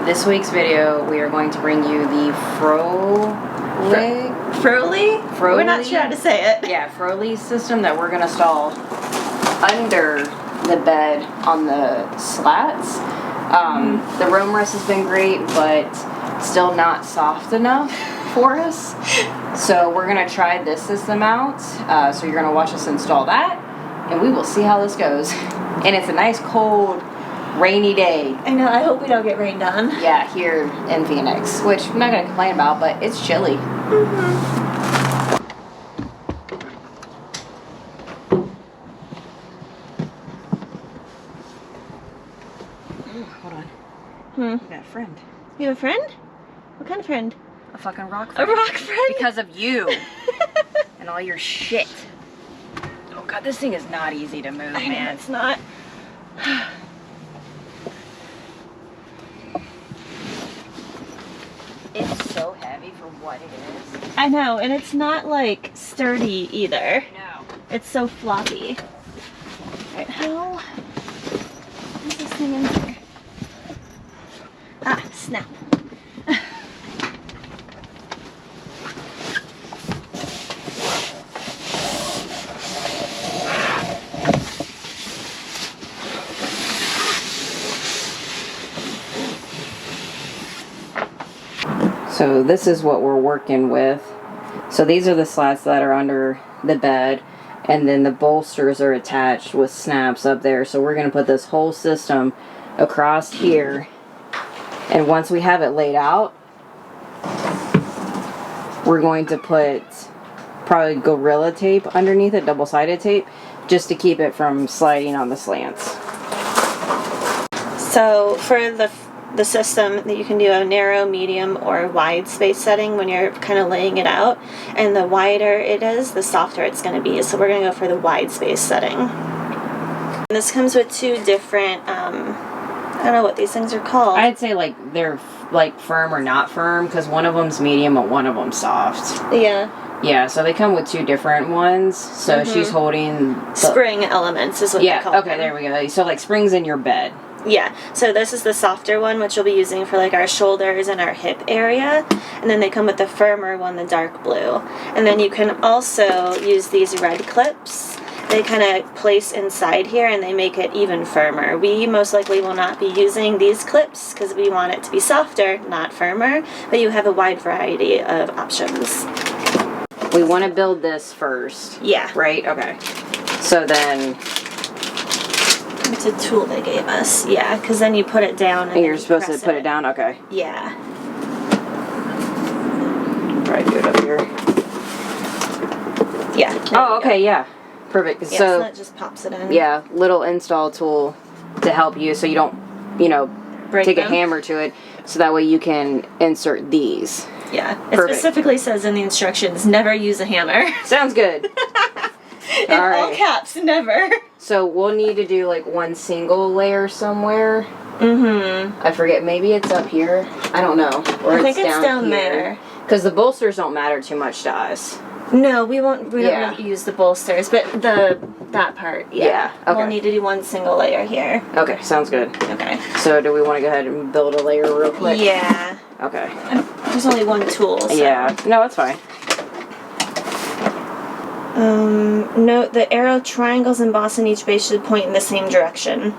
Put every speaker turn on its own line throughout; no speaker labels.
This week's video, we are going to bring you the
Froli? We're not sure how to say it.
Yeah, Froli system that we're going to install under the bed on the slats. The roam rest has been great, but still not soft enough for us. So we're going to try this system out. So you're going to watch us install that, and we will see how this goes. And it's a nice cold, rainy day.
I know, I hope we don't get rained on.
Yeah, here in Phoenix, which I'm not going to complain about, but it's chilly. Hold on. I got a friend.
You have a friend? What kind of friend?
A fucking rock friend.
A rock friend?
Because of you. And all your shit. Oh god, this thing is not easy to move, man.
It's not.
It's so heavy for what it is.
I know, and it's not like sturdy either.
No.
It's so floppy. Alright, how is this thing in here? Ah, snap.
So this is what we're working with. So these are the slats that are under the bed, and then the bolsters are attached with snaps up there. So we're going to put this whole system across here, and once we have it laid out, we're going to put probably Gorilla Tape underneath it, double-sided tape, just to keep it from sliding on the slants.
So for the system that you can do a narrow, medium, or wide space setting when you're kind of laying it out, and the wider it is, the softer it's going to be. So we're going to go for the wide space setting. And this comes with two different, I don't know what these things are called.
I'd say like they're like firm or not firm, because one of them's medium and one of them's soft.
Yeah.
Yeah, so they come with two different ones. So she's holding
spring elements is what they call
them. There we go. So like springs in your bed.
Yeah, so this is the softer one, which we'll be using for like our shoulders and our hip area. And then they come with the firmer one, the dark blue. And then you can also use these red clips. They kind of place inside here and they make it even firmer. We most likely will not be using these clips because we want it to be softer, not firmer. But you have a wide variety of options.
We want to build this first.
Yeah.
Right? Okay. So then...
It's a tool they gave us. Yeah, because then you put it down and
you're supposed to put it down? Okay.
Yeah.
Probably do it up here.
Yeah.
Oh, okay, yeah. Perfect.
Yeah,
so
that just pops it in.
Yeah, little install tool to help you so you don't, take a hammer to it, so that way you can insert these.
Yeah. It specifically says in the instructions, never use a hammer.
Sounds good.
In all caps, never.
So we'll need to do like one single layer somewhere.
Mm-hmm.
I forget, maybe it's up here. I don't know. Or
I think it's down there.
Because the bolsters don't matter too much to us.
No, we don't really use the bolsters, but that part,
yeah. Okay.
We'll need to do one single layer here.
Okay, sounds good.
Okay.
So do we want to go ahead and build a layer real quick?
Yeah.
Okay.
There's only one tool, so.
Yeah. No, it's fine.
Note the arrow triangles embossed in each base should point in the same direction.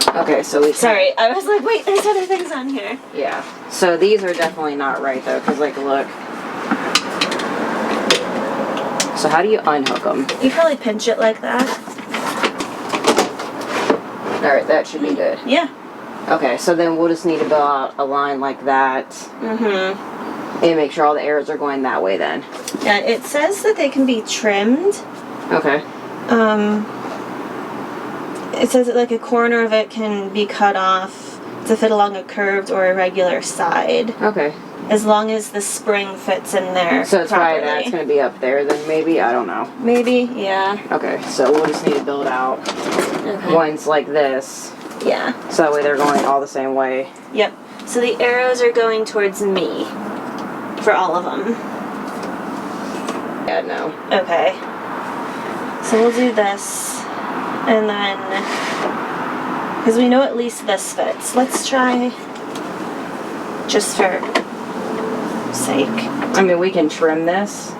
Okay, so we...
Sorry, I was like, wait, there's other things on here.
Yeah. So these are definitely not right, though, because, like, look. So how do you unhook them?
You probably pinch it like that.
Alright, that should be good.
Yeah.
Okay, so then we'll just need to build out a line like that.
Mm-hmm.
And make sure all the arrows are going that way then.
Yeah, it says that they can be trimmed.
Okay.
It says that like a corner of it can be cut off to fit along a curved or irregular side.
Okay.
As long as the spring fits in there
So it's
properly.
probably that's going to be up there then maybe? I don't know.
Maybe, yeah.
Okay, so we'll just need to build out ones like this.
Yeah.
So that way they're going all the same way.
Yep. So the arrows are going towards me for all of them.
Yeah, no.
Okay. So we'll do this. And then, because we know at least this fits. Let's try just for sake.
I mean, we can trim this.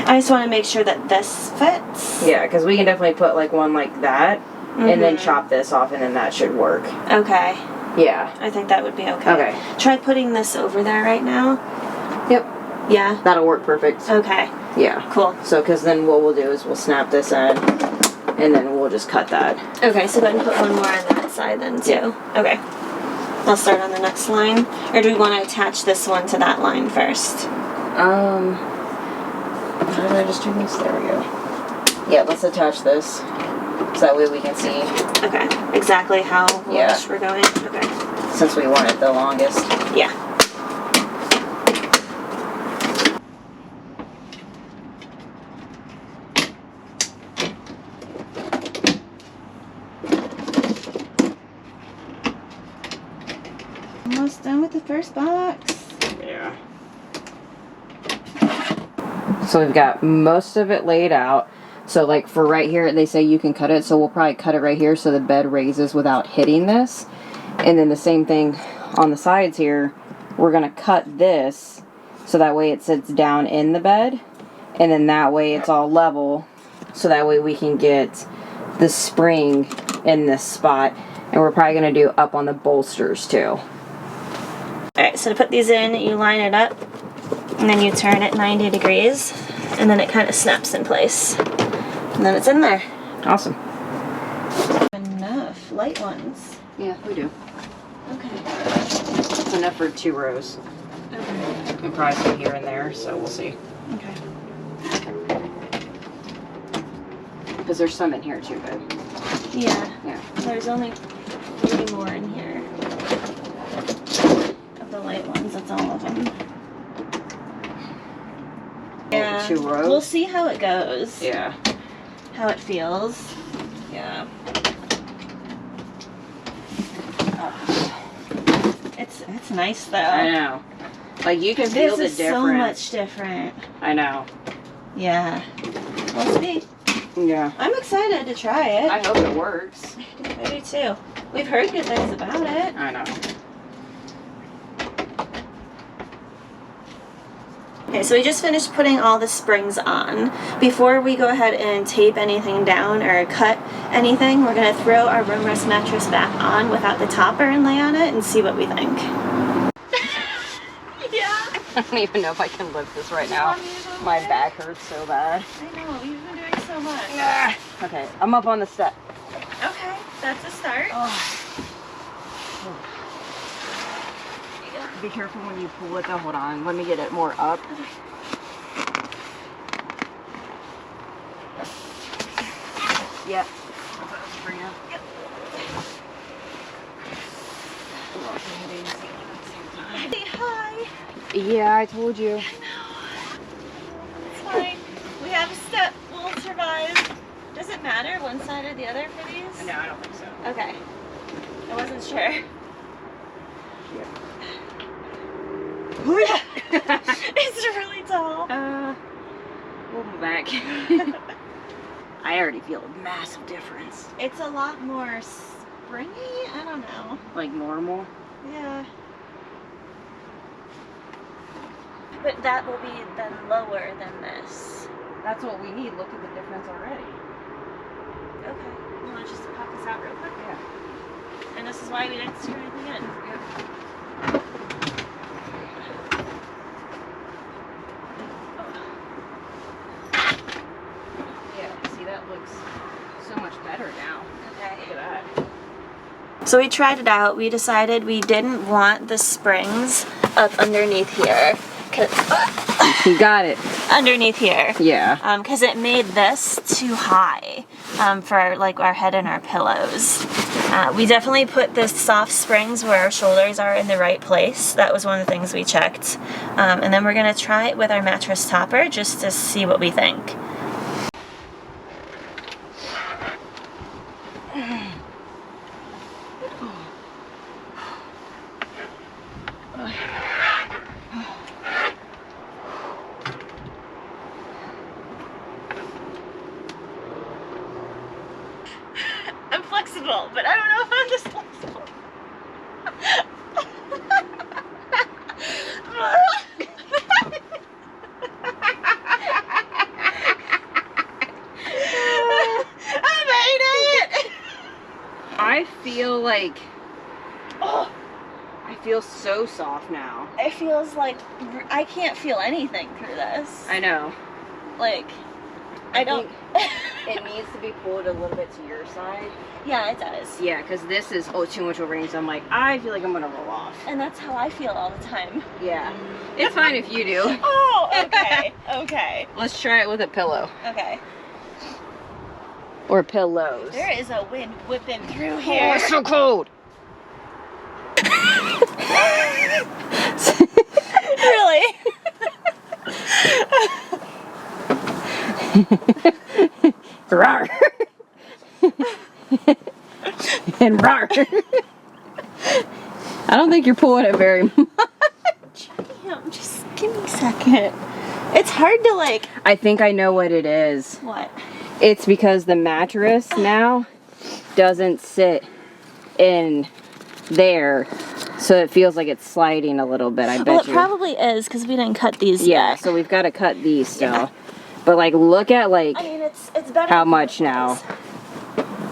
I just want to make sure that this fits.
Yeah, because we can definitely put like one like that, and then chop this off, and then that should work.
Okay.
Yeah.
I think that would be okay.
Okay.
Try putting this over there right now.
Yep.
Yeah?
That'll work perfect.
Okay.
Yeah.
Cool.
So, because then what we'll do is we'll snap this in, and then we'll just cut that.
Okay, so go ahead and put one more on that side then too.
Yeah.
Okay. I'll start on the next line. Or do we want to attach this one to that line first?
How did I just do this? There we go. Yeah, let's attach this. So that way we can see,
Okay. Exactly how
Yeah.
much we're going? Okay.
since we want it the longest.
Yeah. Almost done with the first box.
Yeah. So we've got most of it laid out. So like for right here, they say you can cut it. So we'll probably cut it right here so the bed raises without hitting this. And then the same thing on the sides here. We're going to cut this so that way it sits down in the bed. And then that way it's all level. So that way we can get the spring in this spot. And we're probably going to do up on the bolsters too.
Alright, so to put these in, you line it up, and then you turn it 90 degrees, and then it kind of snaps in place. And then it's in there.
Awesome.
Enough light ones.
Yeah, we do.
Okay.
It's enough for 2 rows.
Okay.
And probably some here and there, so we'll see.
Okay.
Because there's some in here too, babe.
Yeah.
Yeah.
There's only 3 more in here. Of the light ones, that's all of them. Yeah.
2 rows?
We'll see how it goes.
Yeah.
How it feels.
Yeah.
It's nice though.
I know. Like you can feel the
This is
difference.
so much different.
I know.
Yeah. We'll see.
Yeah.
I'm excited to try it.
I hope it works.
I do too. We've heard good things about it.
I know.
Okay, so we just finished putting all the springs on. Before we go ahead and tape anything down or cut anything, we're going to throw our room rest mattress back on without the topper and lay on it and see what we think. Yeah.
I don't even know if I can lift this right now. My back hurts so bad.
I know, you've been doing so much.
Ah. Okay, I'm up on the step.
Okay, that's a start.
Oh. Be careful when you pull it though. Hold on. Let me get it more up. Yep. Bring it up. Yep.
Say hi.
Yeah, I told you.
I know. It's fine. We have a step. We'll survive. Does it matter one side or the other for these?
No, I don't think so.
Okay. I wasn't sure. It's really tall.
We'll move back. I already feel a massive difference.
It's a lot more springy. I don't know.
Like normal?
Yeah. But that will be then lower than this.
That's what we need. Look at the difference already.
Okay. You want to just pop this out real quick?
Yeah.
And this is why we didn't screw anything in.
Yep. That looks so much better now.
Okay.
Look at that.
So we tried it out. We decided we didn't want the springs up underneath here.
You got it.
Underneath here.
Yeah.
Because it made this too high for like our head and our pillows. We definitely put the soft springs where our shoulders are in the right place. That was one of the things we checked. And then we're going to try it with our mattress topper just to see what we think. I'm flexible, but I don't know if I'm this flexible.
like, oh, I feel so soft now.
It feels like I can't feel anything through this.
I know.
Like, I don't.
think it needs to be pulled a little bit to your side.
Yeah, it does.
Yeah, because this is too much overhang, so I'm like, I feel like I'm gonna roll off.
And that's how I feel all the time.
Yeah. It's fine if you do.
Oh, okay. Okay.
Let's try it with a pillow.
Okay.
Or pillows.
There is a wind whipping through
Oh,
here.
it's so cold.
Really?
Rawr. And rawr. I don't think you're pulling it very much.
Damn, just give me a second. It's hard to like.
I think I know what it is.
What?
It's because the mattress now doesn't sit in there, so it feels like it's sliding a little bit. I bet
Well, it
you.
probably is because we didn't cut these
Yeah,
yet.
so we've got to cut these still.
Yeah.
But like, look at like
I mean, it's better.
how
than
much
it
now.
was.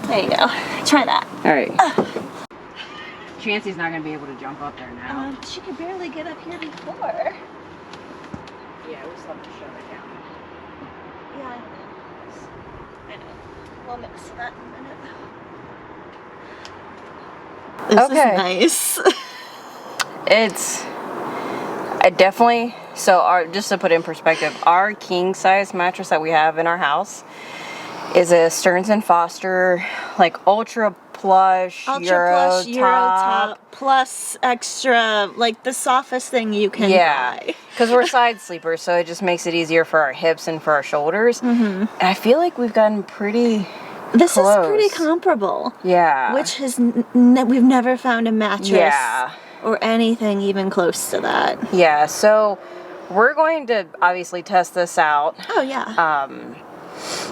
There you go. Try that.
All right. Chancey's not gonna be able to jump up there now.
She could barely get up here before.
Yeah, we'll just have to shove it down.
Yeah, I know. I know. We'll mix that in a minute. This
Okay.
is nice.
It's I definitely just to put it in perspective, our king size mattress that we have in our house is a Stearns and Foster like ultra plush Euro top.
plus extra, like the softest thing you can
Yeah,
buy.
because we're side sleepers, so it just makes it easier for our hips and for our shoulders. And I feel like we've gotten pretty
This
close.
is pretty comparable.
Yeah.
Which has we've never found a mattress
Yeah.
or anything even close to that.
Yeah, so we're going to obviously test this out.
Oh yeah.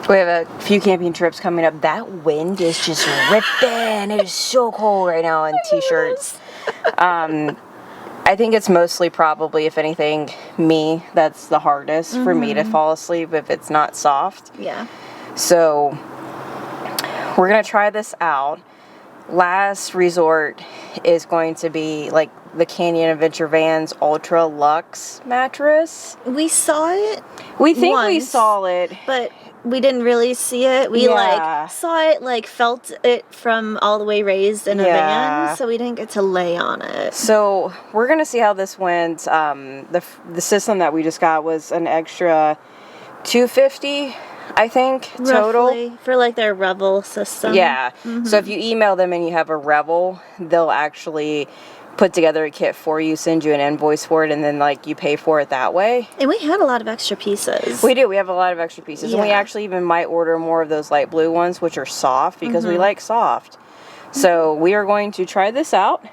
We have a few camping trips coming up. That wind is just ripping. It is so cold right now in t-shirts. I think it's mostly probably, if anything, me that's the hardest for me to fall asleep if it's not soft.
Yeah.
So we're gonna try this out. Last resort is going to be like the Canyon Adventure Vans Ultra Luxe mattress.
We saw it,
We think we
Once.
saw it.
but we didn't really see it. We
Yeah.
like saw it, like felt it from all the way raised in a
Yeah.
van, so we didn't get to lay on it.
So we're gonna see how this went. The system that we just got was an extra $250, I think, total.
Roughly, for like their Revel system.
Yeah. So if you email them and you have a Revel, they'll actually put together a kit for you, send you an invoice for it, and then like you pay for it that way.
And we had a lot of extra pieces.
We do. We have a lot of extra pieces, and we
Yeah.
actually even might order more of those light blue ones, which are soft because we like soft. So we are going to try this out,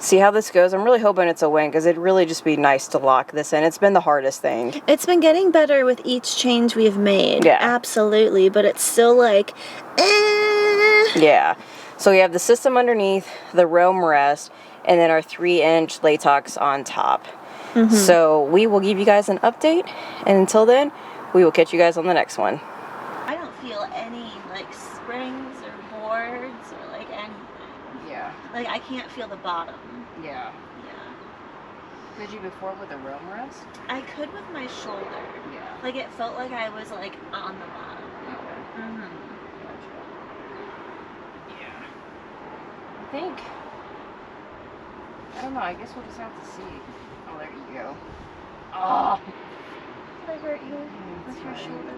see how this goes. I'm really hoping it's a win because it'd really just be nice to lock this in. It's been the hardest thing.
It's been getting better with each change we've made.
Yeah.
Absolutely, but it's still like,
Yeah. So we have the system underneath, the Roam rest, and then our 3-inch latex on top. So we will give you guys an update, and until then, we will catch you guys on the next one.
I don't feel any like springs or boards or like anything.
Yeah.
Like I can't feel the bottom.
Yeah.
Yeah.
Did you before with the Roam rest?
I could with my shoulder.
Yeah.
Like it felt like I was like on the bottom.
Okay. Yeah. I think. I don't know. I guess we'll just have to see. Oh, there you go. Oh.
Did I hurt you with your shoulder?